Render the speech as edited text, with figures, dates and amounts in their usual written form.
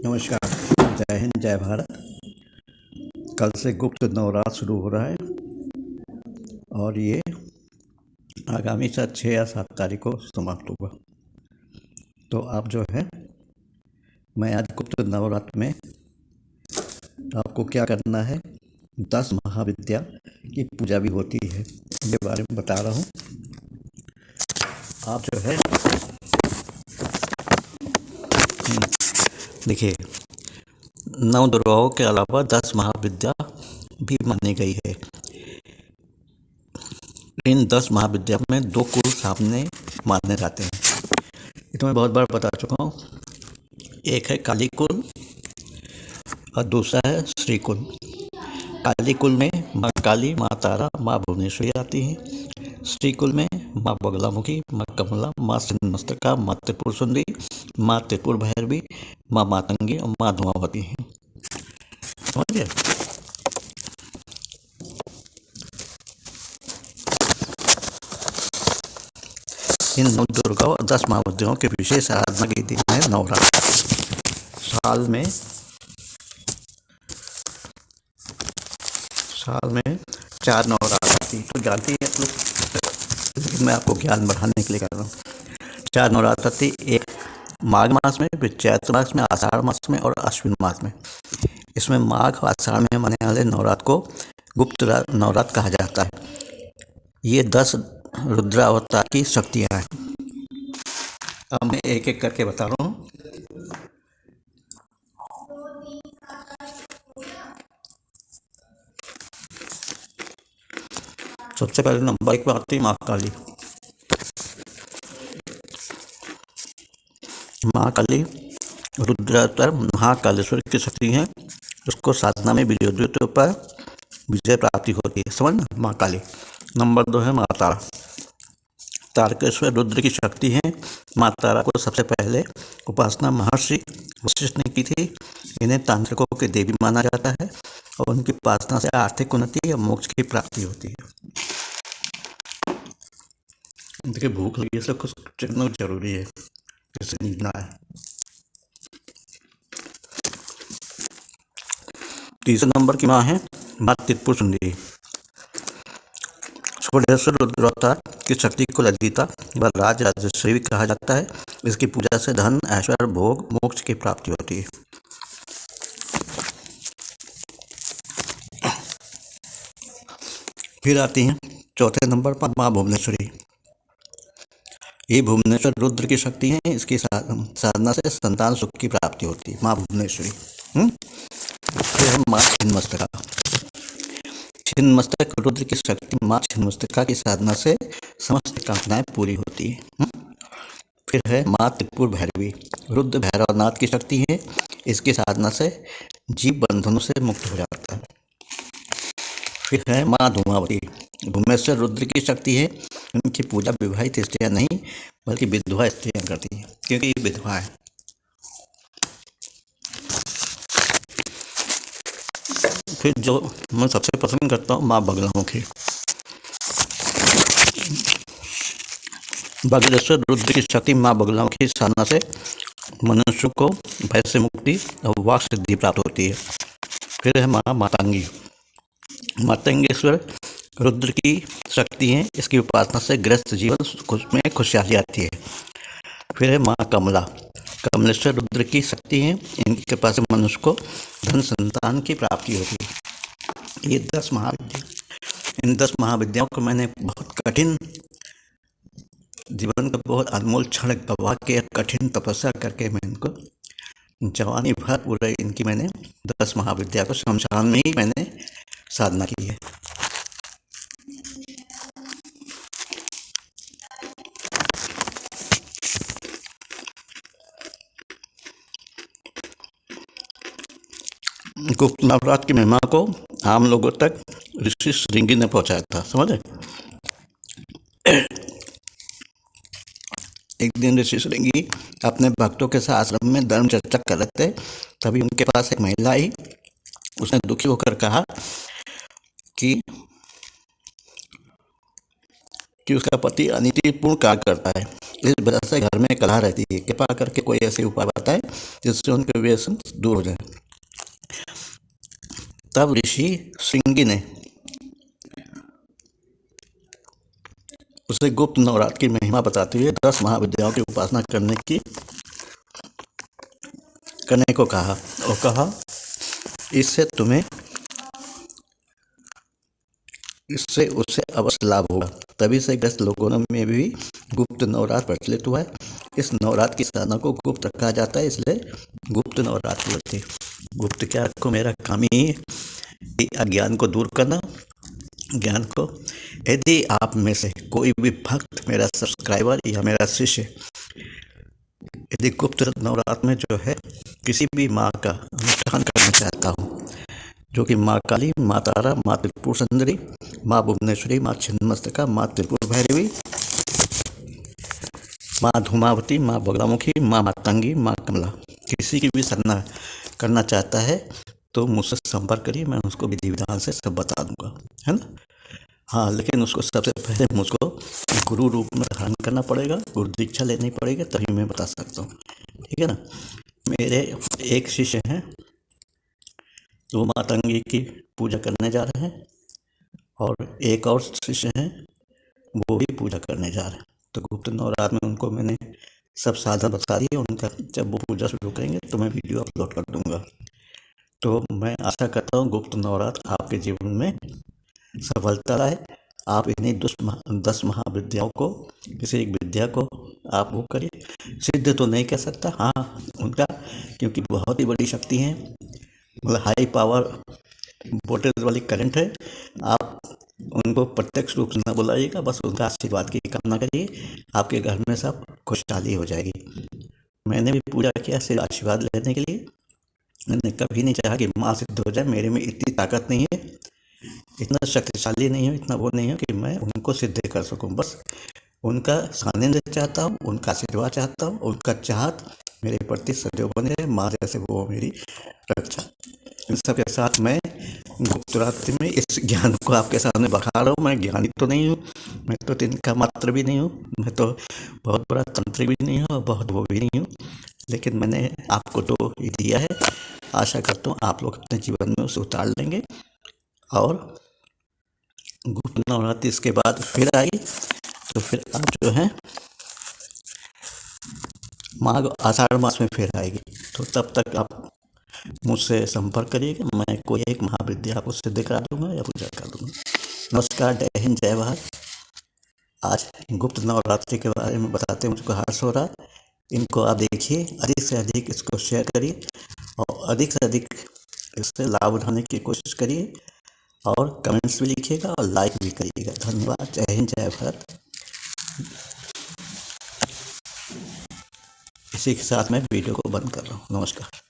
नमस्कार। जय हिंद, जय भारत। कल से गुप्त नवरात्र शुरू हो रहा है और ये आगामी 6 या 7 तारीख को समाप्त होगा। तो आप जो है, मैं आज गुप्त नवरात्र में आपको क्या करना है, 10 महाविद्या की पूजा भी होती है, ये बारे में बता रहा हूँ। आप जो है देखिए, 9 दुर्गाओं के अलावा 10 महाविद्या भी मानी गई है। इन 10 महाविद्या में 2 कुल सामने माने जाते हैं। ये तो मैं बहुत बार बता चुका हूँ। एक है काली कुल और दूसरा है श्री कुल। काली कुल में माँ काली, माँ तारा, माँ भुवनेश्वरी आती हैं। श्री कुल में माँ बगलामुखी, माँ कमला, माँ छिन्नमस्तका, माँ त्रिपुर सुंदरी, माँ त्रिपुर भैरवी, माँ मातंगी और माँ धुमावती हैं। समझ गए? इन 9 दुर्गा और 10 महाविद्याओं के विशेष आराधना के दिन है नवरात्र। साल में 4 नवरात्र आती तो जानती है आप लोग, लेकिन मैं आपको ज्ञान बढ़ाने के लिए कर रहा हूँ। 4 नवरात्र आती, एक माघ मास में, फिर चैत्र मास में, आषाढ़ मास में और अश्विन मास में। इसमें माघ और आषाढ़ में मनाने वाले नवरात्र को गुप्त नवरात्र कहा जाता है। ये 10 रुद्रावतार की शक्तियाँ हैं। अब मैं एक एक करके बता रहा हूँ। सबसे पहले नंबर 1 पर आती है माँ काली। माँ काली रुद्रावतार महाकालेश्वर की शक्ति है। उसको साधना में विरोधियों पर विजय प्राप्ति होती है। समझना, माँ काली। नंबर 2 है माँ तारा। तारकेश्वर रुद्र की शक्ति है। माँ तारा को सबसे पहले उपासना महर्षि वशिष्ठ ने की थी। इन्हें तांत्रिकों की देवी माना जाता है और उनकी उपासना से आर्थिक उन्नति या मोक्ष की प्राप्ति होती है। देखिए, भूख लगी है, कुछ चलना जरूरी है, जैसे नींदना है। तीसरे नंबर की माँ है माँ त्रिपुर सुंदरी। षोडशेश्वर रुद्रावतार की शक्ति को ललिता व राजराजेश्वरी भी कहा जाता है। इसकी पूजा से धन, ऐश्वर्य, भोग, मोक्ष की प्राप्ति होती है। फिर आती हैं चौथे नंबर पर माँ भुवनेश्वरी। ये भुवनेश्वर रुद्र की शक्ति है। इसकी साधना से संतान सुख की प्राप्ति होती है, माँ भुवनेश्वरी। फिर है माँ छिन्नमस्तका। छिन्नमस्तक रुद्र की शक्ति। माँ छिन्नमस्तका की साधना से समस्त कामनाएं पूरी होती है। फिर है माँ त्रिपुर भैरवी। रुद्र भैरवनाथ की शक्ति है। इसकी साधना से जीव बंधनों से मुक्त हो जाता है। फिर है माँ धुमावती। भुवनेश्वर रुद्र की शक्ति है। उनकी पूजा विवाहित स्त्रियां नहीं बल्कि विधवा स्त्रियां करती हैं, क्योंकि ये विधवा है। फिर जो मैं सबसे पसंद करता हूँ, माँ बगलामुखी। बगलेश्वर रुद्र की शक्ति। माँ बगलामुखी साधना से मनुष्य को भय से मुक्ति और वाक सिद्धि प्राप्त होती है। फिर है माँ मातंगी। मातंगेश्वर रुद्र की शक्ति है। इसकी उपासना से गृहस्थ जीवन में खुशहाली आती है। फिर है माँ कमला। कमलेश्वर रुद्र की शक्ति है। इनकी कृपा से मनुष्य को धन संतान की प्राप्ति होती है। ये 10 महाविद्या। इन 10 महाविद्याओं को मैंने बहुत कठिन, जीवन का बहुत अनमोल क्षण गवा के कठिन तपस्या करके मैं इनको जवानी भर पूरे इनकी मैंने 10 महाविद्या को शमशान में ही मैंने साधना की है। गुप्त नवरात्र की महिमा को आम लोगों तक ऋषि श्रृंगी ने पहुंचाया था। समझे? एक दिन ऋषि श्रृंगी अपने भक्तों के साथ आश्रम में धर्म चर्चा कर रहे थे। तभी उनके पास एक महिला आई। उसने दुखी होकर कहा कि उसका पति अनीतिपूर्ण कार्य करता है, इस वजह से घर में कलह रहती है। कृपा करके कोई ऐसे उपाय बताए जिससे उनके व्यसन दूर हो जाए। तब ऋषि श्रृंगी ने उसे गुप्त नवरात्र की महिमा बताते हुए 10 महाविद्याओं की उपासना करने को कहा और कहा इससे उसे अवश्य लाभ होगा। तभी से ग्रस्त लोगों में भी गुप्त नवरात्र प्रचलित हुआ है। इस नवरात्र की साधना को गुप्त रखा जाता है, इसलिए गुप्त नवरात्र होती है। गुप्त क्या को मेरा काम ही है कि अज्ञान को दूर करना, ज्ञान को। यदि आप में से कोई भी भक्त, मेरा सब्सक्राइबर या मेरा शिष्य यदि गुप्त नवरात्र में जो है किसी भी माँ का अनुष्ठान करना चाहता हूँ, जो कि माँ काली, माँ तारा, माँ त्रिपुर सुंदरी, माँ भुवनेश्वरी, माँ छिन्नमस्तका, माँ त्रिपुर भैरवी, माँ धूमावती, माँ बगलामुखी, माँ मातंगी, माँ कमला, किसी की भी साधना करना चाहता है तो मुझसे संपर्क करिए। मैं उसको विधि विधान से सब बता दूंगा, है ना। हाँ, लेकिन उसको सबसे पहले मुझको गुरु रूप में धारण करना पड़ेगा, गुरु दीक्षा लेनी पड़ेगी, तभी मैं बता सकता हूँ, ठीक है ना। मेरे एक शिष्य हैं, वो मातंगी की पूजा करने जा रहे हैं, और एक और शिष्य हैं, वो भी पूजा करने जा रहे हैं। तो गुप्त नवरात्र में उनको मैंने सब साधन बता दिए। उनका जब वो पूजा शुरू करेंगे तो मैं वीडियो अपलोड कर दूंगा। तो मैं आशा करता हूँ गुप्त नवरात्र आपके जीवन में सफलता लाए। आप इन्हीं 10 महाविद्याओं को, किसी एक विद्या को आप वो करिए। सिद्ध तो नहीं कह सकता, हाँ उनका, क्योंकि बहुत ही बड़ी शक्ति है, मतलब हाई पावर वोल्टेज वाली करंट है। आप उनको प्रत्यक्ष रूप से न बुलाइएगा, बस उनका आशीर्वाद की कामना करिए, आपके घर में सब खुशहाली हो जाएगी। मैंने भी पूजा किया सिर्फ आशीर्वाद लेने के लिए। मैंने कभी नहीं चाहा कि माँ सिद्ध हो जाए। मेरे में इतनी ताकत नहीं है, इतना शक्तिशाली नहीं हूँ, इतना वो नहीं हूँ कि मैं उनको सिद्ध कर सकूँ। बस उनका सानिध्य चाहता हूँ, उनका आशीर्वाद चाहता हूँ, उनका चाहत मेरे प्रति सदैव बने रहे, माँ जैसे वो मेरी रक्षा। इन सब के साथ मैं गुप्त रात्रि में इस ज्ञान को आपके सामने बता रहा हूँ। मैं ज्ञानी तो नहीं हूँ, मैं तो तिनका मात्र भी नहीं हूँ, मैं तो बहुत बड़ा तंत्री भी नहीं हूँ और बहुत वो भी नहीं हूँ, लेकिन मैंने आपको तो ये दिया है। आशा करता हूँ आप लोग अपने जीवन में उसे उतार लेंगे। और गुप्त नवरात्रि इसके बाद फिर आई, तो फिर आप जो है माघ आषाढ़ मास में फिर आएगी। तो तब तक आप मुझसे संपर्क करिएगा, मैं कोई एक महाविद्या आपको सिद्ध करा दूंगा या पूजा कर दूंगा। नमस्कार, जय हिंद, जय भारत। आज गुप्त नवरात्रि के बारे में बताते मुझको हर्ष हो रहा है। इनको आप देखिए, अधिक से अधिक इसको शेयर करिए और अधिक से अधिक इससे लाभ उठाने की कोशिश करिए, और कमेंट्स भी लिखिएगा और लाइक भी करिएगा। धन्यवाद। जय हिंद, जय भारत। इसी के साथ मैं वीडियो को बंद कर रहा हूँ। नमस्कार।